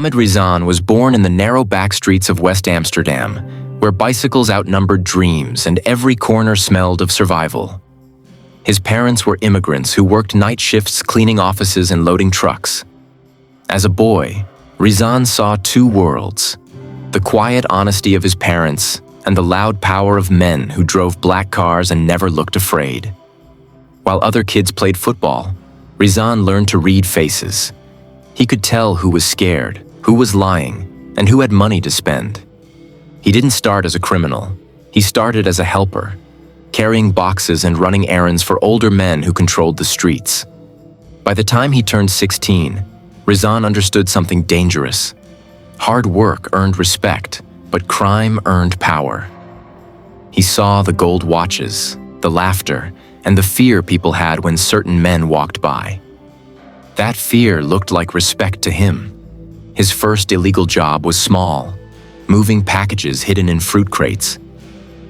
Mohammed Rizan was born in the narrow backstreets of West Amsterdam, where bicycles outnumbered dreams and every corner smelled of survival. His parents were immigrants who worked night shifts cleaning offices and loading trucks. As a boy, Rizan saw two worlds: the quiet honesty of his parents and the loud power of men who drove black cars and never looked afraid. While other kids played football, Rizan learned to read faces. He could tell who was scared, who was lying, and who had money to spend. He didn't start as a criminal. He started as a helper, carrying boxes and running errands for older men who controlled the streets. By the time he turned 16, Rizan understood something dangerous. Hard work earned respect, but crime earned power. He saw the gold watches, the laughter, and the fear people had when certain men walked by. That fear looked like respect to him. His first illegal job was small, moving packages hidden in fruit crates.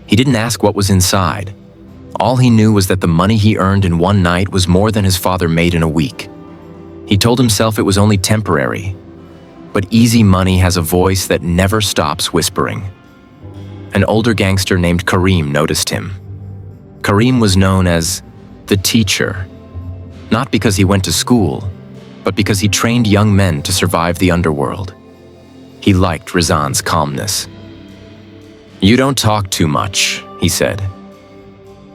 He didn't ask what was inside. All he knew was that the money he earned in one night was more than his father made in a week. He told himself it was only temporary. But easy money has a voice that never stops whispering. An older gangster named Karim noticed him. Karim was known as the teacher, not because he went to school, but because he trained young men to survive the underworld. He liked Rizan's calmness. "You don't talk too much," he said.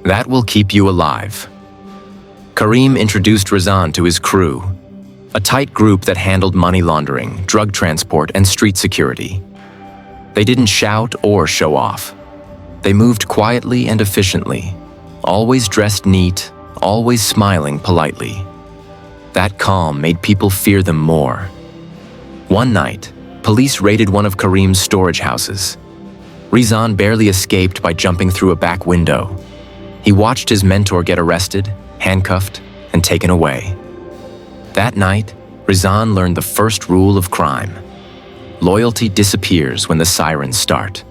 "That will keep you alive." Karim introduced Rizan to his crew, a tight group that handled money laundering, drug transport, and street security. They didn't shout or show off. They moved quietly and efficiently, always dressed neat, always smiling politely. That calm made people fear them more. One night, police raided one of Karim's storage houses. Rizan barely escaped by jumping through a back window. He watched his mentor get arrested, handcuffed, and taken away. That night, Rizan learned the first rule of crime. Loyalty disappears when the sirens start.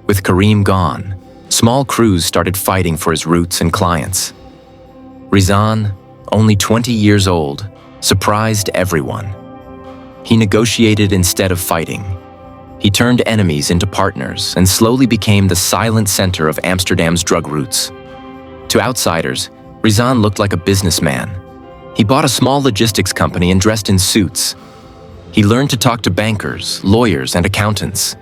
With Karim gone, small crews started fighting for his roots and clients. Rizan, only 20 years old, surprised everyone. He negotiated instead of fighting. He turned enemies into partners and slowly became the silent center of Amsterdam's drug routes. To outsiders, Rizan looked like a businessman. He bought a small logistics company and dressed in suits. He learned to talk to bankers, lawyers, and accountants.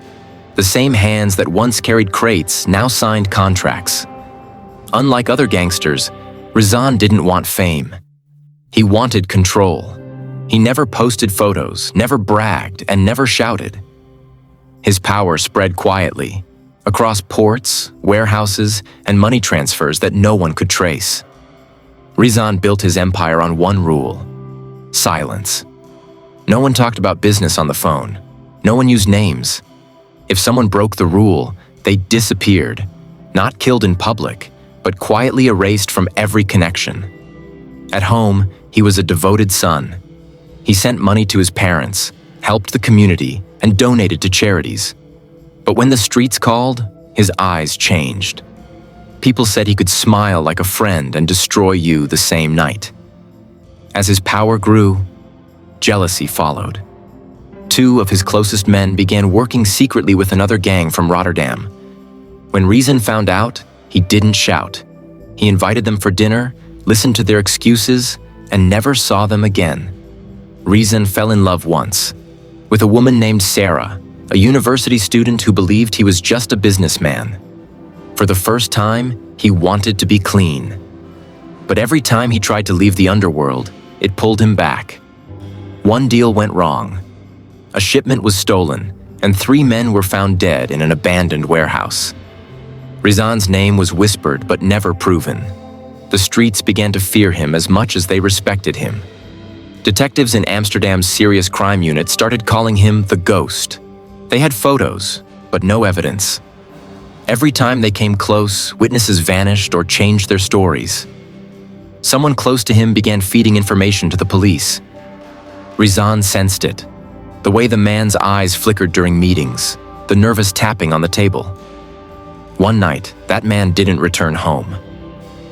The same hands that once carried crates now signed contracts. Unlike other gangsters, Rizan didn't want fame. He wanted control. He never posted photos, never bragged, and never shouted. His power spread quietly, across ports, warehouses, and money transfers that no one could trace. Rizan built his empire on one rule: silence. No one talked about business on the phone. No one used names. If someone broke the rule, they disappeared, not killed in public, but quietly erased from every connection. At home, he was a devoted son. He sent money to his parents, helped the community, and donated to charities. But when the streets called, his eyes changed. People said he could smile like a friend and destroy you the same night. As his power grew, jealousy followed. Two of his closest men began working secretly with another gang from Rotterdam. When Rizan found out, he didn't shout. He invited them for dinner, listened to their excuses, and never saw them again. Rizan fell in love once, with a woman named Sarah, a university student who believed he was just a businessman. For the first time, he wanted to be clean. But every time he tried to leave the underworld, it pulled him back. One deal went wrong. A shipment was stolen, and 3 men were found dead in an abandoned warehouse. Rizan's name was whispered but never proven. The streets began to fear him as much as they respected him. Detectives in Amsterdam's serious crime unit started calling him the Ghost. They had photos, but no evidence. Every time they came close, witnesses vanished or changed their stories. Someone close to him began feeding information to the police. Rizan sensed it. The way the man's eyes flickered during meetings, the nervous tapping on the table. One night, that man didn't return home.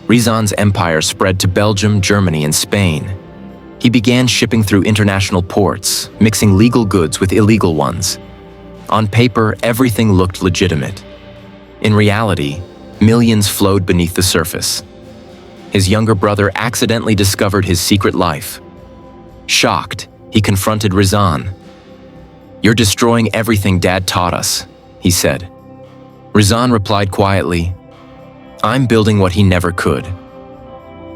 Rizan's empire spread to Belgium, Germany, and Spain. He began shipping through international ports, mixing legal goods with illegal ones. On paper, everything looked legitimate. In reality, millions flowed beneath the surface. His younger brother accidentally discovered his secret life. Shocked, he confronted Rizan. "You're destroying everything Dad taught us," he said. Rizan replied quietly, "I'm building what he never could."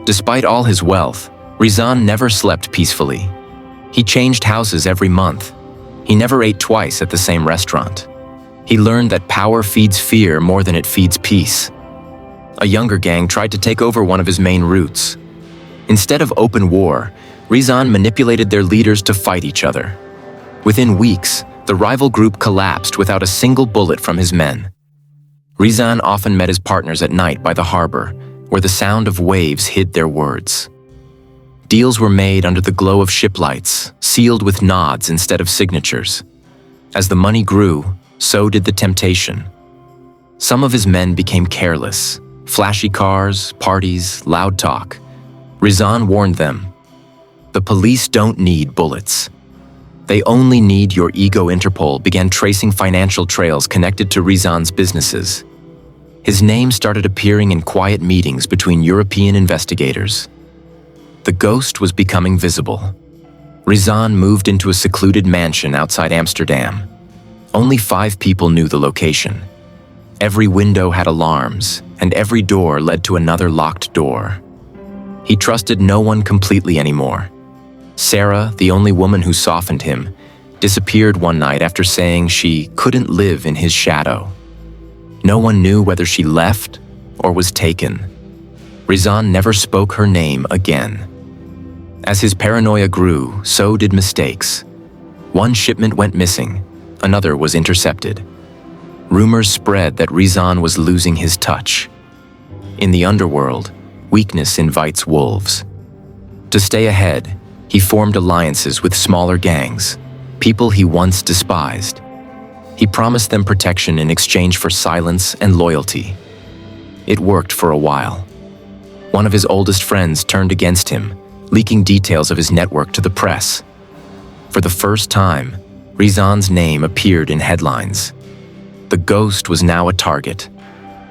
Despite all his wealth, Rizan never slept peacefully. He changed houses every month. He never ate twice at the same restaurant. He learned that power feeds fear more than it feeds peace. A younger gang tried to take over one of his main routes. Instead of open war, Rizan manipulated their leaders to fight each other. Within weeks, the rival group collapsed without a single bullet from his men. Rizan often met his partners at night by the harbor, where the sound of waves hid their words. Deals were made under the glow of ship lights, sealed with nods instead of signatures. As the money grew, so did the temptation. Some of his men became careless. Flashy cars, parties, loud talk. Rizan warned them, "The police don't need bullets. They only need your ego." Interpol began tracing financial trails connected to Rizan's businesses. His name started appearing in quiet meetings between European investigators. The ghost was becoming visible. Rizan moved into a secluded mansion outside Amsterdam. Only 5 people knew the location. Every window had alarms, and every door led to another locked door. He trusted no one completely anymore. Sarah, the only woman who softened him, disappeared one night after saying she couldn't live in his shadow. No one knew whether she left or was taken. Rizan never spoke her name again. As his paranoia grew, so did mistakes. One shipment went missing, another was intercepted. Rumors spread that Rizan was losing his touch. In the underworld, weakness invites wolves. To stay ahead, he formed alliances with smaller gangs, people he once despised. He promised them protection in exchange for silence and loyalty. It worked for a while. One of his oldest friends turned against him, leaking details of his network to the press. For the first time, Rizan's name appeared in headlines. The ghost was now a target.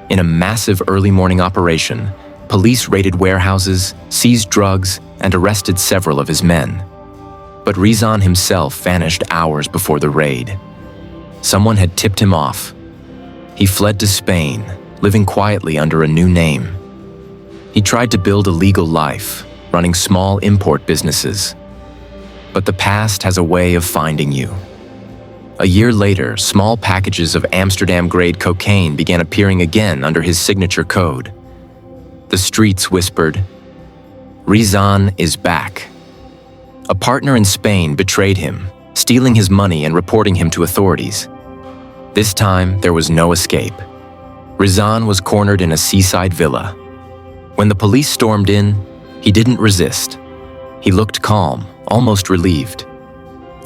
In a massive early morning operation, police raided warehouses, seized drugs, and arrested several of his men. But Rizan himself vanished hours before the raid. Someone had tipped him off. He fled to Spain, living quietly under a new name. He tried to build a legal life, running small import businesses. But the past has a way of finding you. A year later, small packages of Amsterdam-grade cocaine began appearing again under his signature code. The streets whispered, "Rizan is back." A partner in Spain betrayed him, stealing his money and reporting him to authorities. This time, there was no escape. Rizan was cornered in a seaside villa. When the police stormed in, he didn't resist. He looked calm, almost relieved.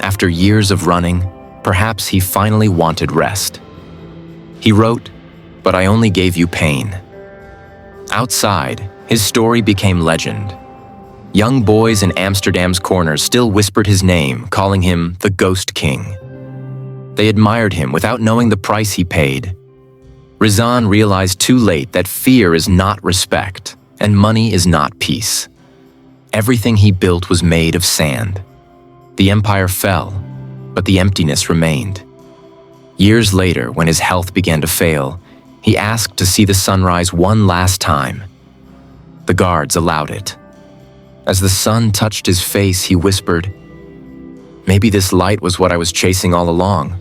After years of running, perhaps he finally wanted rest. He wrote, "But I only gave you pain." Outside, his story became legend. Young boys in Amsterdam's corners still whispered his name, calling him the Ghost King. They admired him without knowing the price he paid. Rizan realized too late that fear is not respect, and money is not peace. Everything he built was made of sand. The empire fell, but the emptiness remained. Years later, when his health began to fail, he asked to see the sunrise one last time. The guards allowed it. As the sun touched his face, he whispered, "Maybe this light was what I was chasing all along."